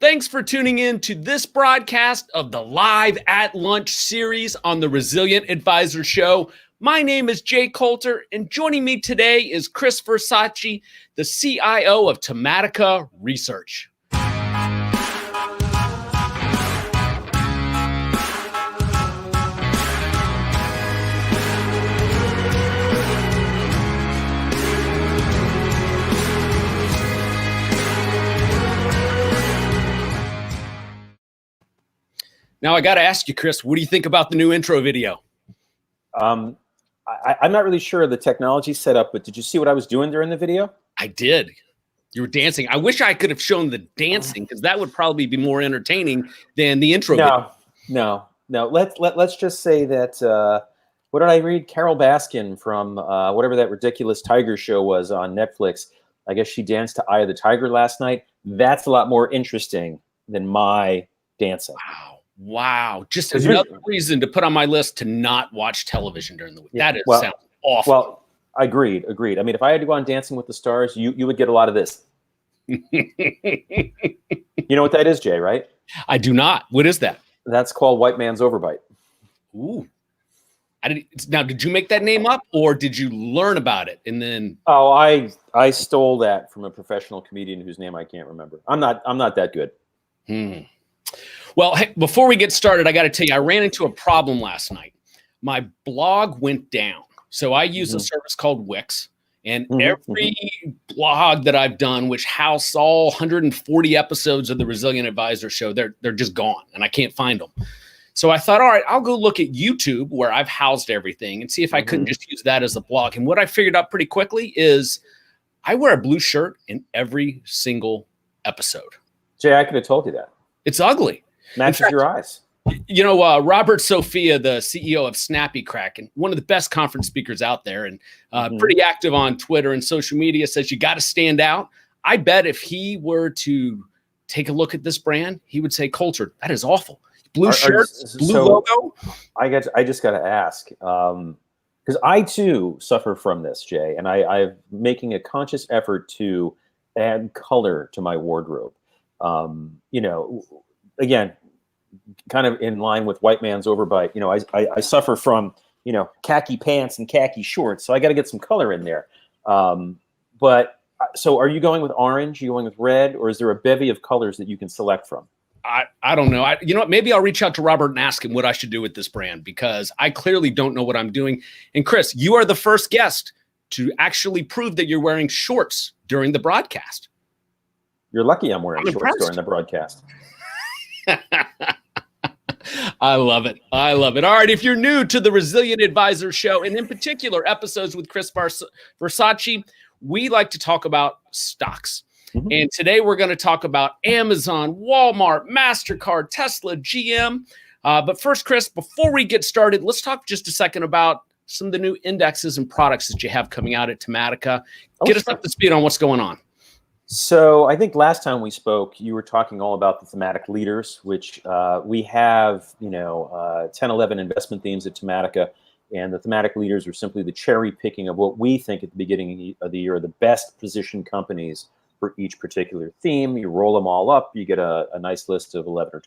Thanks for tuning in to this broadcast of the Live at Lunch series on the Resilient Advisor Show. My name is Jay Coulter, and joining me today is Chris Versace, the CIO of Tomatica Research. Now, I got to ask you, Chris, what do you think about the new intro video? I'm not really sure of the technology setup, but did you see what I was doing during the video? I did. You were dancing. I wish I could have shown the dancing because that would probably be more entertaining than the intro video. No. Let's just say that, what did I read? Carol Baskin from whatever that ridiculous tiger show was on Netflix. I guess she danced to Eye of the Tiger last night. That's a lot more interesting than my dancing. Wow. Just another reason to put on my list to not watch television during the week. Yeah, that sounds awful. Well, agreed. I mean, if I had to go on Dancing with the Stars, you would get a lot of this. You know what that is, Jay, right? I do not. What is that? That's called White Man's Overbite. Ooh. Now, did you make that name up or did you learn about it and then? Oh, I stole that from a professional comedian whose name I can't remember. I'm not that good. Well, hey, before we get started, I got to tell you, I ran into a problem last night. My blog went down. So I use a service called Wix, and every blog that I've done, which house all 140 episodes of the Resilient Advisor Show, they're just gone, and I can't find them. So I thought, all right, I'll go look at YouTube where I've housed everything and see if I couldn't just use that as a blog. And what I figured out pretty quickly is I wear a blue shirt in every single episode. Jay, I could have told you that. It's ugly. Matches your eyes. You know, Robert Sophia, the CEO of Snappy Crack, and one of the best conference speakers out there, and pretty active on Twitter and social media, says you got to stand out. I bet if he were to take a look at this brand, he would say, Coulter, that is awful. Blue shirts, blue logo. I just got to ask, because I too suffer from this, Jay, and I'm making a conscious effort to add color to my wardrobe. You know, again, kind of in line with White Man's Overbite, you know, I suffer from, you know, khaki pants and khaki shorts. So I got to get some color in there. But so are you going with orange? Are you going with red? Or is there a bevy of colors that you can select from? I don't know. You know what? Maybe I'll reach out to Robert and ask him what I should do with this brand because I clearly don't know what I'm doing. And Chris, you are the first guest to actually prove that you're wearing shorts during the broadcast. You're lucky I'm wearing shorts during the broadcast. I love it. All right. If you're new to the Resilient Advisor Show, and in particular episodes with Chris Versace, we like to talk about stocks. And today we're going to talk about Amazon, Walmart, Mastercard, Tesla, GM. But first, Chris, before we get started, let's talk just a second about some of the new indexes and products that you have coming out at Tematica. Get us up to speed on what's going on. So I think last time we spoke, you were talking all about the thematic leaders, which we have, 10, 11 investment themes at Tematica. And the thematic leaders are simply the cherry picking of what we think at the beginning of the year are the best positioned companies for each particular theme. You roll them all up, you get a nice list of 11 or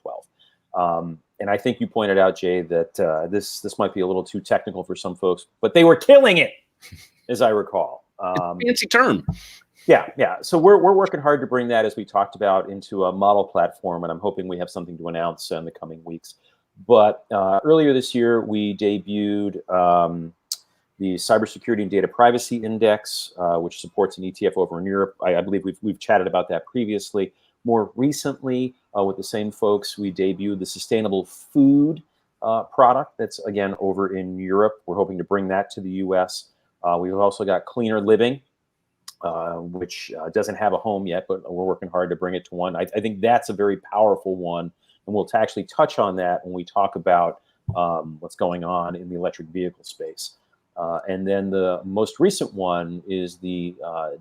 12. And I think you pointed out, Jay, that this might be a little too technical for some folks, but they were killing it, as I recall. Fancy term. Yeah. So we're working hard to bring that, as we talked about, into a model platform, and I'm hoping we have something to announce in the coming weeks. But earlier this year, we debuted the Cybersecurity and Data Privacy Index, which supports an ETF over in Europe. I believe we've chatted about that previously. More recently, with the same folks, we debuted the Sustainable Food product that's, again, over in Europe. We're hoping to bring that to the U.S. We've also got Cleaner Living, which doesn't have a home yet, but we're working hard to bring it to one. I think that's a very powerful one, and we'll actually touch on that when we talk about what's going on in the electric vehicle space. And then the most recent one is the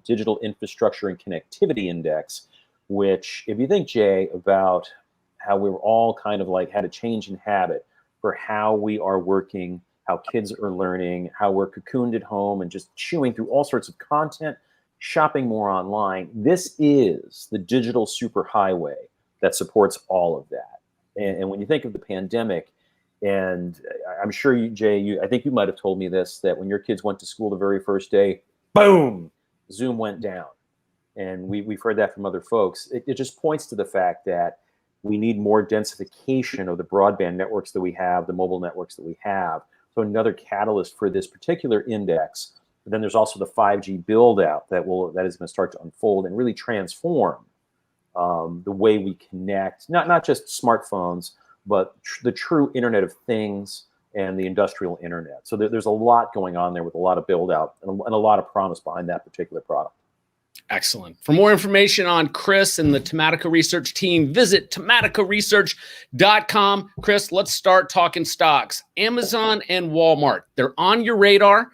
Digital Infrastructure and Connectivity Index, which, if you think, Jay, about how we were all kind of like had a change in habit for how we are working, how kids are learning, how we're cocooned at home and just chewing through all sorts of content, shopping more online. This is the digital superhighway that supports all of that. And when you think of the pandemic, and I'm sure you, Jay, I think you might have told me this, that when your kids went to school the very first day, boom, Zoom went down. And we've heard that from other folks. It just points to the fact that we need more densification of the broadband networks that we have, the mobile networks that we have. So another catalyst for this particular index. But then there's also the 5G build out that is going to start to unfold and really transform the way we connect, not just smartphones, but the true Internet of Things and the industrial internet. So there's a lot going on there with a lot of build out and a lot of promise behind that particular product. Excellent. For more information on Chris and the Tomatica Research team, visit tomaticaresearch.com. Chris, let's start talking stocks. Amazon and Walmart, they're on your radar.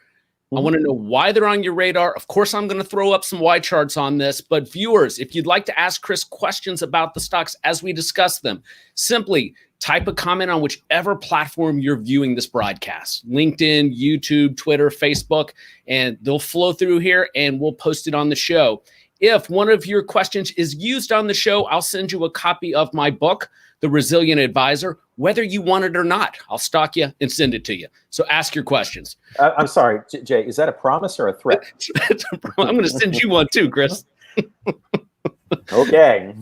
I want to know why they're on your radar. Of course, I'm going to throw up some Y charts on this, but viewers, if you'd like to ask Chris questions about the stocks as we discuss them, simply type a comment on whichever platform you're viewing this broadcast, LinkedIn, YouTube, Twitter, Facebook, and they'll flow through here and we'll post it on the show. If one of your questions is used on the show, I'll send you a copy of my book, The Resilient Advisor, whether you want it or not. I'll stock you and send it to you. So ask your questions. I'm sorry, Jay, is that a promise or a threat? I'm going to send you one too, Chris. Okay.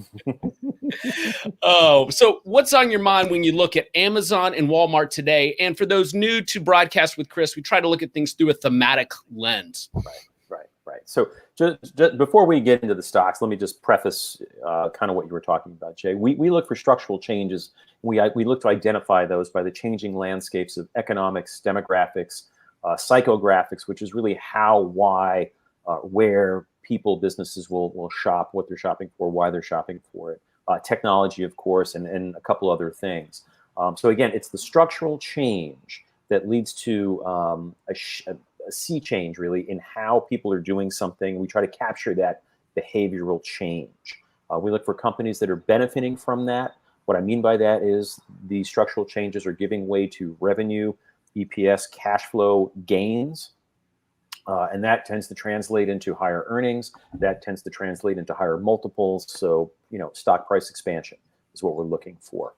Oh, so what's on your mind when you look at Amazon and Walmart today? And for those new to Broadcast with Chris, we try to look at things through a thematic lens. Right. So just before we get into the stocks, let me just preface kind of what you were talking about, Jay. We look for structural changes. We look to identify those by the changing landscapes of economics, demographics, psychographics, which is really how, why, where people, businesses will shop, what they're shopping for, why they're shopping for it. Technology, of course, and a couple other things. So again, it's the structural change that leads to a sea change, really, in how people are doing something. We try to capture that behavioral change. We look for companies that are benefiting from that. What I mean by that is the structural changes are giving way to revenue, EPS, cash flow gains. And that tends to translate into higher earnings. That tends to translate into higher multiples. So, stock price expansion is what we're looking for.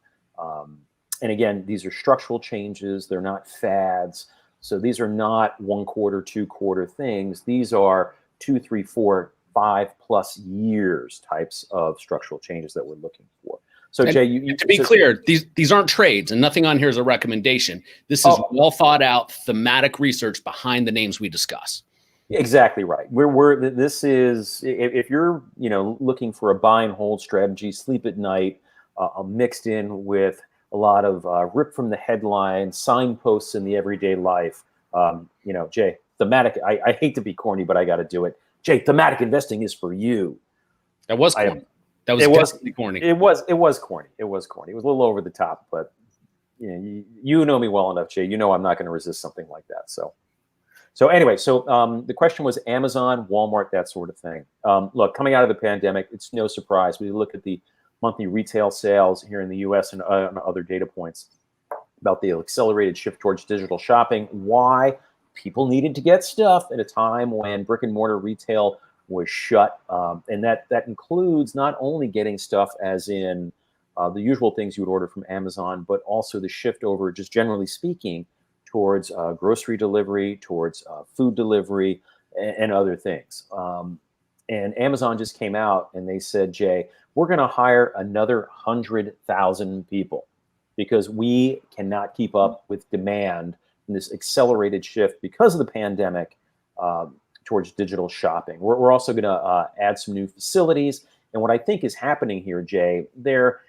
And again, these are structural changes. They're not fads. So these are not 1 quarter, 2 quarter things. These are 2, 3, 4, 5+ years types of structural changes that we're looking for. So, and Jay, to be clear, these aren't trades, and nothing on here is a recommendation. This is well thought out thematic research behind the names we discuss. Exactly right. This is, if you're looking for a buy and hold strategy, sleep at night, mixed in with a lot of rip from the headlines, signposts in the everyday life. Jay, thematic. I hate to be corny, but I got to do it. Jay, thematic investing is for you. That was corny. That was definitely corny. It was corny. It was corny. It was a little over the top, but you know me well enough, Jay. You know I'm not going to resist something like that. So anyway, the question was Amazon, Walmart, that sort of thing. Look, coming out of the pandemic, it's no surprise. We look at the monthly retail sales here in the U.S. and other data points about the accelerated shift towards digital shopping. Why? People needed to get stuff at a time when brick and mortar retail was shut. And that includes not only getting stuff as in the usual things you would order from Amazon, but also the shift over, just generally speaking, towards grocery delivery, towards food delivery, and other things. And Amazon just came out and they said, Jay, we're going to hire another 100,000 people because we cannot keep up with demand in this accelerated shift because of the pandemic towards digital shopping. We're also going to add some new facilities. And what I think is happening here, Jay, they're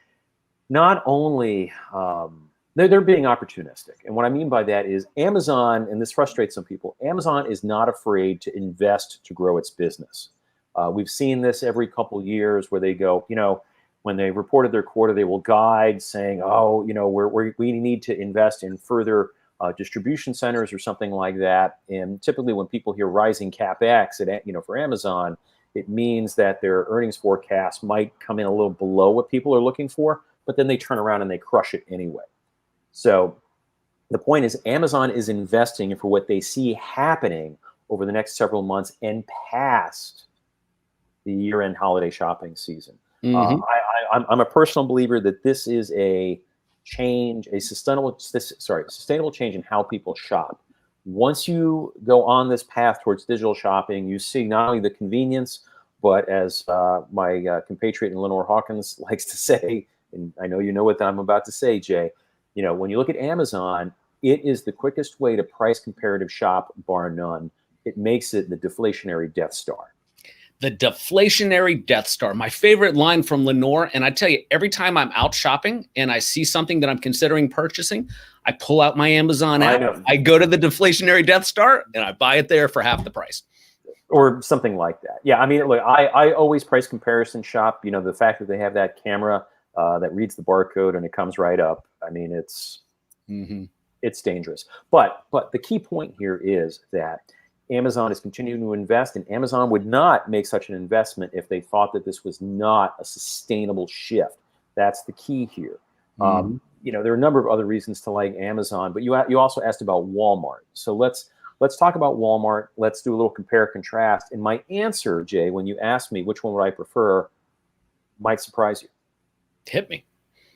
not only they're being opportunistic. And what I mean by that is Amazon, and this frustrates some people, Amazon is not afraid to invest to grow its business. We've seen this every couple years where they go, when they reported their quarter, they will guide saying, we need to invest in further distribution centers or something like that. And typically when people hear rising CapEx, for Amazon, it means that their earnings forecast might come in a little below what people are looking for, but then they turn around and they crush it anyway. So the point is Amazon is investing for what they see happening over the next several months and past the year-end holiday shopping season. Mhm. I'm a personal believer that this is a change, a sustainable change in how people shop. Once you go on this path towards digital shopping, you see not only the convenience, but as my compatriot Lenore Hawkins likes to say, and I know you know what I'm about to say, Jay. When you look at Amazon, it is the quickest way to price comparative shop, bar none. It makes it the deflationary Death Star. The deflationary Death Star, my favorite line from Lenore. And I tell you, every time I'm out shopping and I see something that I'm considering purchasing, I pull out my Amazon app, I go to the deflationary Death Star, and I buy it there for half the price. Or something like that. Yeah, I mean, look, I always price comparison shop. The fact that they have that camera that reads the barcode and it comes right up. I mean, it's dangerous. But the key point here is that Amazon is continuing to invest, and Amazon would not make such an investment if they thought that this was not a sustainable shift. That's the key here. There are a number of other reasons to like Amazon, but you also asked about Walmart. So let's talk about Walmart. Let's do a little compare contrast. And my answer, Jay, when you asked me which one would I prefer, might surprise you. Hit me.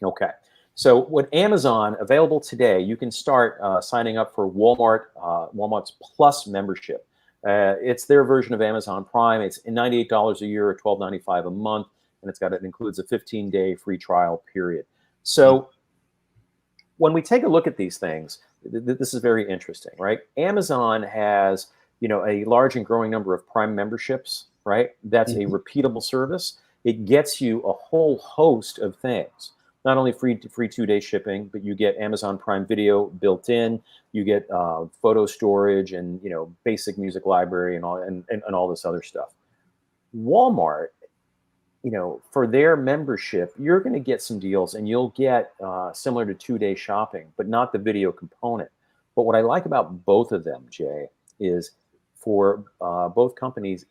Okay. So with Amazon available today, you can start signing up for Walmart's Plus membership. It's their version of Amazon Prime. It's $98 a year or $12.95 a month, and it includes a 15-day free trial period. So when we take a look at these things, this is very interesting, right? Amazon has a large and growing number of Prime memberships, right? That's a repeatable service. It gets you a whole host of things. Not only free 2-day shipping, but you get Amazon Prime Video built in. You get photo storage and basic music library and all this other stuff. Walmart, for their membership, you're going to get some deals, and you'll get similar to 2-day shopping, but not the video component. But what I like about both of them, Jay, is for both companies,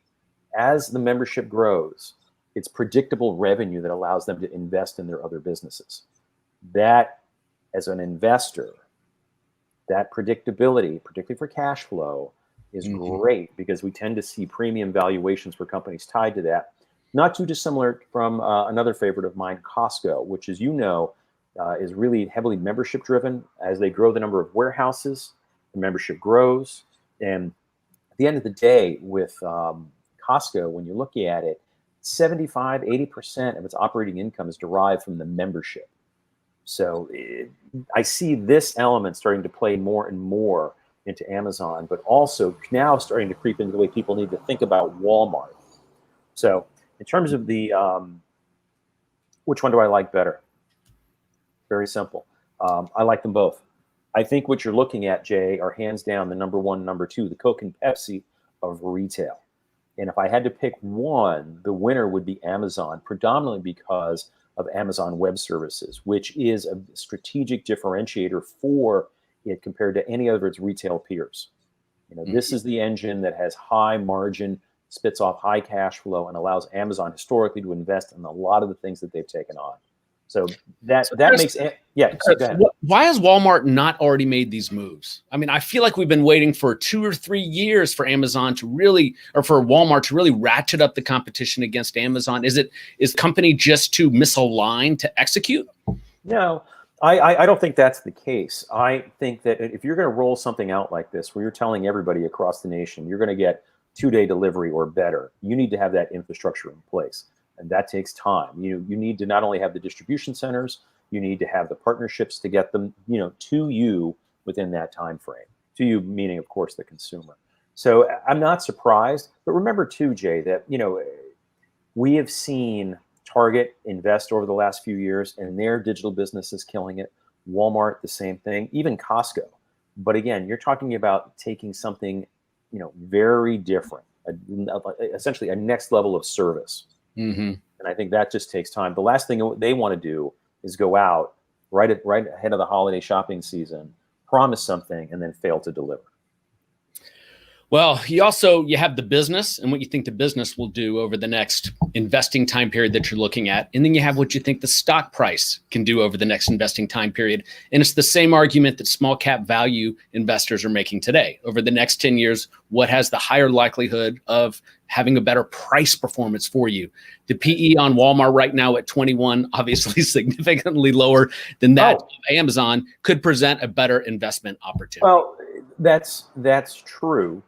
as the membership grows, it's predictable revenue that allows them to invest in their other businesses. That, as an investor, that predictability, particularly for cash flow, is great, because we tend to see premium valuations for companies tied to that. Not too dissimilar from another favorite of mine, Costco, which, as you know, is really heavily membership driven. As they grow the number of warehouses, the membership grows. And at the end of the day, with Costco, when you look at it, 75–80% of its operating income is derived from the membership. So I see this element starting to play more and more into Amazon, but also now starting to creep into the way people need to think about Walmart. So in terms of the which one do I like better? Very simple. I like them both. I think what you're looking at, Jay, are hands down the number one, number two, the Coke and Pepsi of retail. And if I had to pick one, the winner would be Amazon, predominantly because of Amazon Web Services, which is a strategic differentiator for it compared to any of its retail peers. This is the engine that has high margin, spits off high cash flow, and allows Amazon historically to invest in a lot of the things that they've taken on. So that makes it, yeah. So go ahead. Why has Walmart not already made these moves? I mean, I feel like we've been waiting for 2 or 3 years for Amazon to really, or for Walmart to really ratchet up the competition against Amazon. Is company just too misaligned to execute? No, I don't think that's the case. I think that if you're going to roll something out like this, where you're telling everybody across the nation you're going to get 2-day delivery or better, you need to have that infrastructure in place. And that takes time. You need to not only have the distribution centers, you need to have the partnerships to get them, to you within that time frame. To you, meaning, of course, the consumer. So I'm not surprised. But remember, too, Jay, that we have seen Target invest over the last few years, and their digital business is killing it. Walmart, the same thing. Even Costco. But again, you're talking about taking something, very different, essentially a next level of service. And I think that just takes time. The last thing they want to do is go out right ahead of the holiday shopping season, promise something, and then fail to deliver. Well, you have the business and what you think the business will do over the next investing time period that you're looking at. And then you have what you think the stock price can do over the next investing time period. And it's the same argument that small cap value investors are making today. Over the next 10 years, what has the higher likelihood of having a better price performance for you. The PE on Walmart right now at 21, obviously significantly lower than that of Amazon, could present a better investment opportunity. Well, that's true.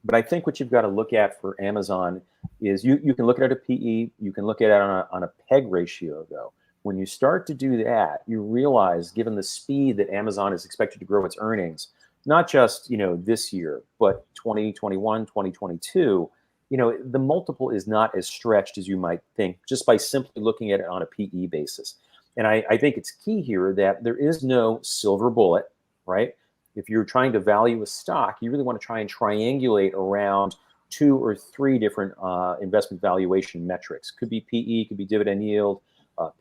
But I think what you've got to look at for Amazon is you can look at it at a PE, you can look at it on a PEG ratio, though. When you start to do that, you realize, given the speed that Amazon is expected to grow its earnings, not just this year, but 2021, 2022, the multiple is not as stretched as you might think just by simply looking at it on a PE basis. And I think it's key here that there is no silver bullet, right? If you're trying to value a stock, you really want to try and triangulate around 2 or 3 different investment valuation metrics. Could be PE, could be dividend yield,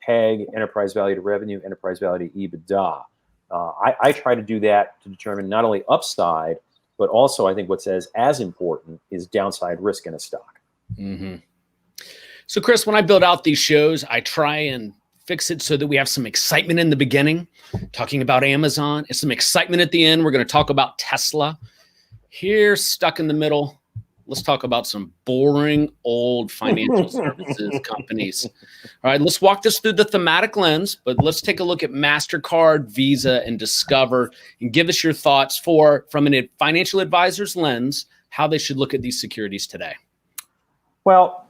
PEG, enterprise value to revenue, enterprise value to EBITDA. I try to do that to determine not only upside, but also I think what's as important is downside risk in a stock. Mm-hmm. So Chris, when I build out these shows, I try and fix it so that we have some excitement in the beginning, talking about Amazon, and some excitement at the end. We're going to talk about Tesla. Here, stuck in the middle, let's talk about some boring old financial services companies. All right, let's walk this through the thematic lens, but let's take a look at Mastercard, Visa, and Discover, and give us your thoughts from a financial advisor's lens, how they should look at these securities today. Well,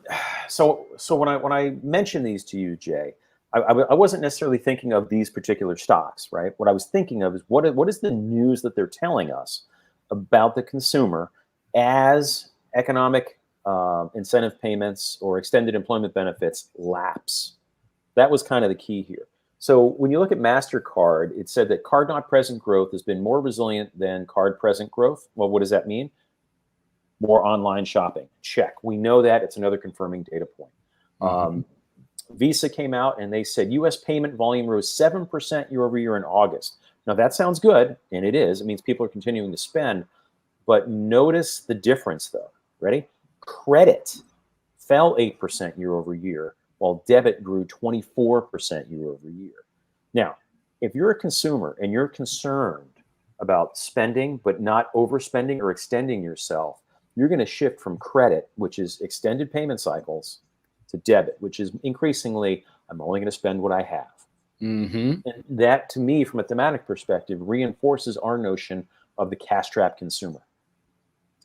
so when I mention these to you, Jay, I wasn't necessarily thinking of these particular stocks, right? What I was thinking of is what is the news that they're telling us about the consumer as economic incentive payments or extended employment benefits lapse. That was kind of the key here. So when you look at Mastercard, it said that card not present growth has been more resilient than card present growth. Well, what does that mean? More online shopping. Check. We know that. It's another confirming data point. Mm-hmm. Visa came out and they said U.S. payment volume rose 7% year over year in August. Now that sounds good, and it is. It means people are continuing to spend. But notice the difference, though. Ready? Credit fell 8% year over year, while debit grew 24% year over year. Now, if you're a consumer and you're concerned about spending but not overspending or extending yourself, you're going to shift from credit, which is extended payment cycles, to debit, which is increasingly, I'm only going to spend what I have. Mm-hmm. And that, to me, from a thematic perspective, reinforces our notion of the cash-strapped consumer.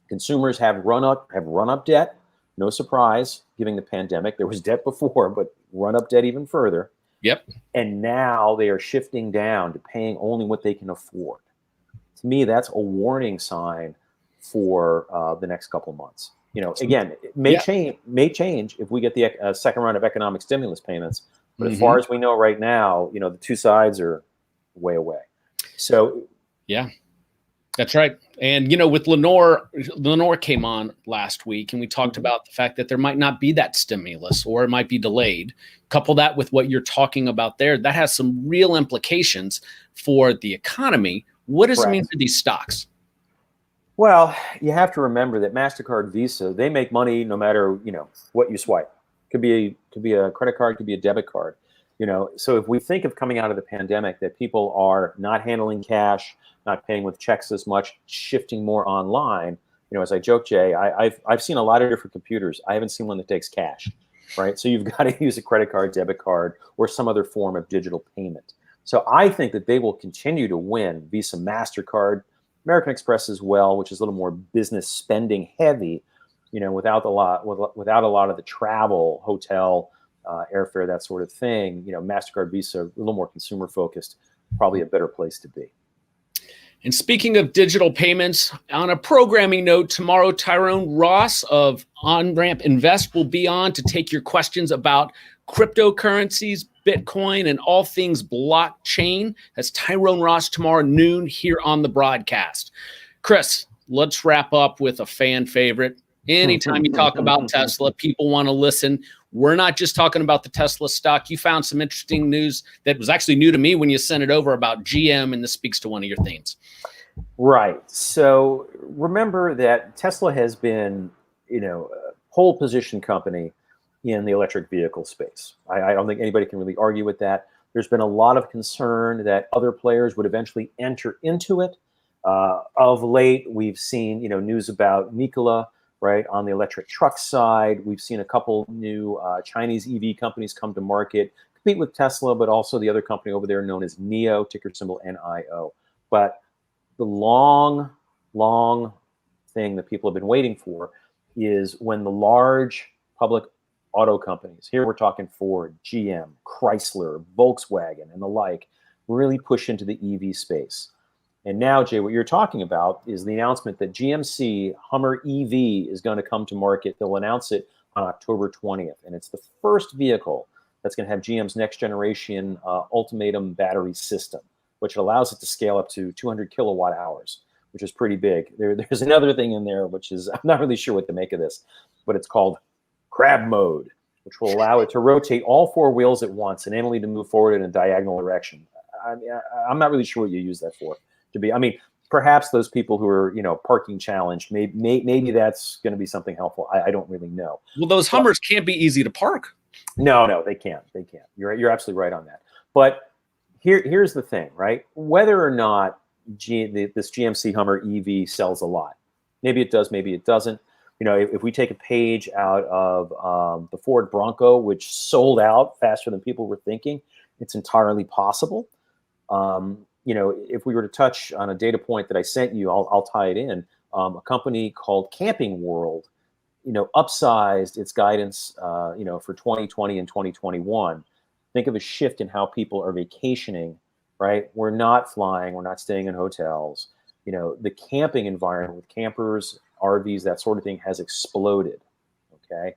Consumers have run up debt. No surprise, given the pandemic. There was debt before, but run up debt even further. Yep. And now they are shifting down to paying only what they can afford. To me, that's a warning sign for the next couple of months. Again, it may change if we get the second round of economic stimulus payments. But mm-hmm. as far as we know right now, the two sides are way away. So, yeah. That's right. And, with Lenore came on last week, and we talked about the fact that there might not be that stimulus, or it might be delayed. Couple that with what you're talking about there, that has some real implications for the economy. What does it mean for these stocks? Well, you have to remember that Mastercard, Visa, they make money no matter, what you swipe. Could be a credit card, could be a debit card. So if we think of coming out of the pandemic that people are not handling cash, not paying with checks as much, shifting more online, as I joke, Jay, I've seen a lot of different computers. I haven't seen one that takes cash, right? So you've got to use a credit card, debit card, or some other form of digital payment. So I think that they will continue to win. Visa, Mastercard, American Express as well, which is a little more business spending heavy, without a lot of the travel, hotel, airfare, that sort of thing. Mastercard, Visa, a little more consumer focused, probably a better place to be. And speaking of digital payments, on a programming note, tomorrow Tyrone Ross of OnRamp Invest will be on to take your questions about cryptocurrencies, Bitcoin, and all things blockchain. That's Tyrone Ross tomorrow noon here on the broadcast. Chris, let's wrap up with a fan favorite. Anytime you talk about Tesla, people want to listen. We're not just talking about the Tesla stock. You found some interesting news that was actually new to me when you sent it over about GM, and this speaks to one of your themes. Right. So remember that Tesla has been, a pole position company in the electric vehicle space. I don't think anybody can really argue with that. There's been a lot of concern that other players would eventually enter into it. Of late, we've seen, news about Nikola right? On the electric truck side, we've seen a couple new Chinese EV companies come to market, compete with Tesla, but also the other company over there known as NIO, ticker symbol NIO. But the long thing that people have been waiting for is when the large public auto companies, here we're talking Ford, GM, Chrysler, Volkswagen, and the like, really push into the EV space. And now, Jay, what you're talking about is the announcement that GMC Hummer EV is going to come to market. They'll announce it on October 20th. And it's the first vehicle that's going to have GM's next generation ultimatum battery system, which allows it to scale up to 200 kilowatt hours, which is pretty big. There's another thing in there, which is, I'm not really sure what to make of this, but it's called crab mode, which will allow it to rotate all four wheels at once and enably to move forward in a diagonal direction. I'm not really sure what you use that for. Perhaps those people who are, parking challenged, maybe that's going to be something helpful. I don't really know. Well, those Hummers can't be easy to park. No, they can't. You're absolutely right on that. But here's the thing, right? Whether or not this GMC Hummer EV sells a lot, maybe it does, maybe it doesn't. If we take a page out of the Ford Bronco, which sold out faster than people were thinking, it's entirely possible. If we were to touch on a data point that I sent you, I'll tie it in. A company called Camping World, upsized its guidance, for 2020 and 2021. Think of a shift in how people are vacationing, right? We're not flying, we're not staying in hotels. The camping environment with campers, RVs, that sort of thing has exploded. Okay,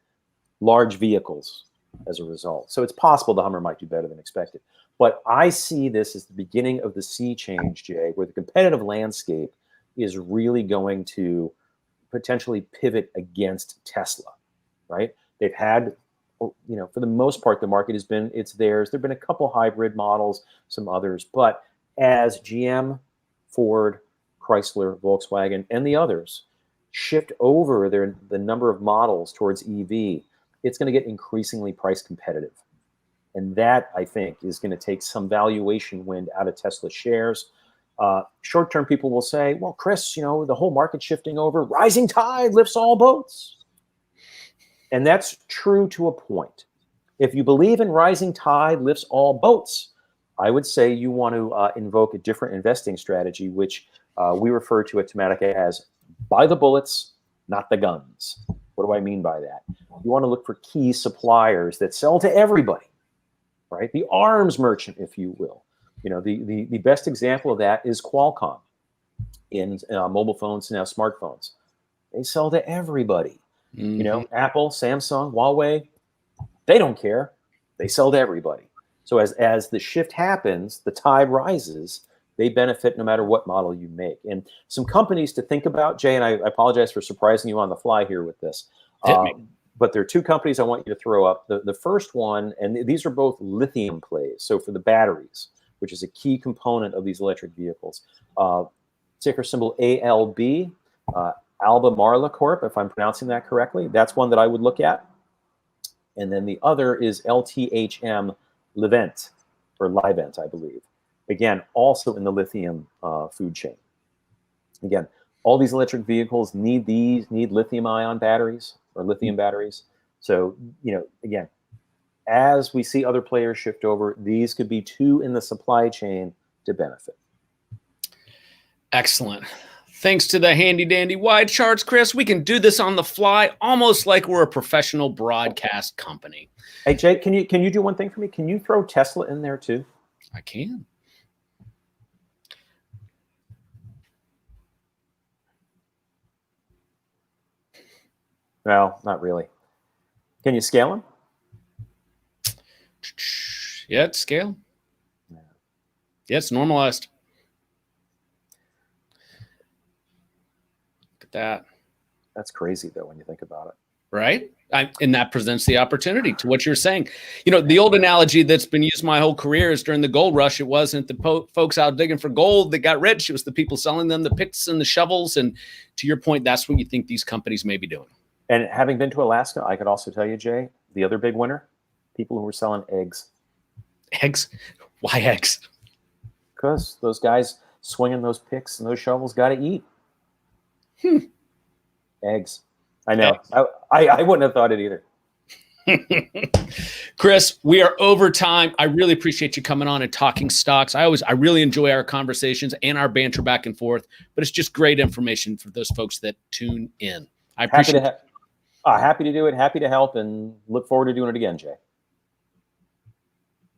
large vehicles as a result. So it's possible the Hummer might do better than expected. But I see this as the beginning of the sea change, Jay, where the competitive landscape is really going to potentially pivot against Tesla, right? They've had, for the most part, the market it's theirs. There've been a couple hybrid models, some others, but as GM, Ford, Chrysler, Volkswagen, and the others shift over the number of models towards EV, it's going to get increasingly price competitive. And that, I think, is going to take some valuation wind out of Tesla shares. Short-term people will say, well, Chris, the whole market shifting over, rising tide lifts all boats. And that's true to a point. If you believe in rising tide lifts all boats, I would say you want to invoke a different investing strategy, which we refer to at Tematica as buy the bullets, not the guns. What do I mean by that? You want to look for key suppliers that sell to everybody, right? The arms merchant, if you will. The best example of that is Qualcomm in mobile phones and now smartphones. They sell to everybody. Mm-hmm. Apple, Samsung, Huawei, they don't care. They sell to everybody. So as the shift happens, the tide rises, they benefit no matter what model you make. And some companies to think about, Jay, and I apologize for surprising you on the fly here with this. But there are two companies I want you to throw up. The first one, and these are both lithium plays, so for the batteries, which is a key component of these electric vehicles. Ticker symbol ALB, Albemarle Corp, if I'm pronouncing that correctly. That's one that I would look at. And then the other is LTHM Livent, or Livent, I believe. Again, also in the lithium food chain. Again, all these electric vehicles need lithium-ion batteries or lithium batteries. So, again, as we see other players shift over, these could be two in the supply chain to benefit. Excellent. Thanks to the handy-dandy wide charts, Chris, we can do this on the fly, almost like we're a professional broadcast company. Hey, Jay, can you do one thing for me? Can you throw Tesla in there too? I can. Well, not really. Can you scale them? Yeah, it's scale. Yeah, it's normalized. Look at that. That's crazy, though, when you think about it. Right? And that presents the opportunity to what you're saying. The old analogy that's been used my whole career is during the gold rush, it wasn't the folks out digging for gold that got rich. It was the people selling them the picks and the shovels. And to your point, that's what you think these companies may be doing. And having been to Alaska, I could also tell you, Jay, the other big winner, people who were selling eggs. Eggs? Why eggs? Because those guys swinging those picks and those shovels got to eat. Eggs. I know. I wouldn't have thought it either. Chris, we are over time. I really appreciate you coming on and talking stocks. I really enjoy our conversations and our banter back and forth, but it's just great information for those folks that tune in. I appreciate it. Happy to do it. Happy to help, and look forward to doing it again, Jay.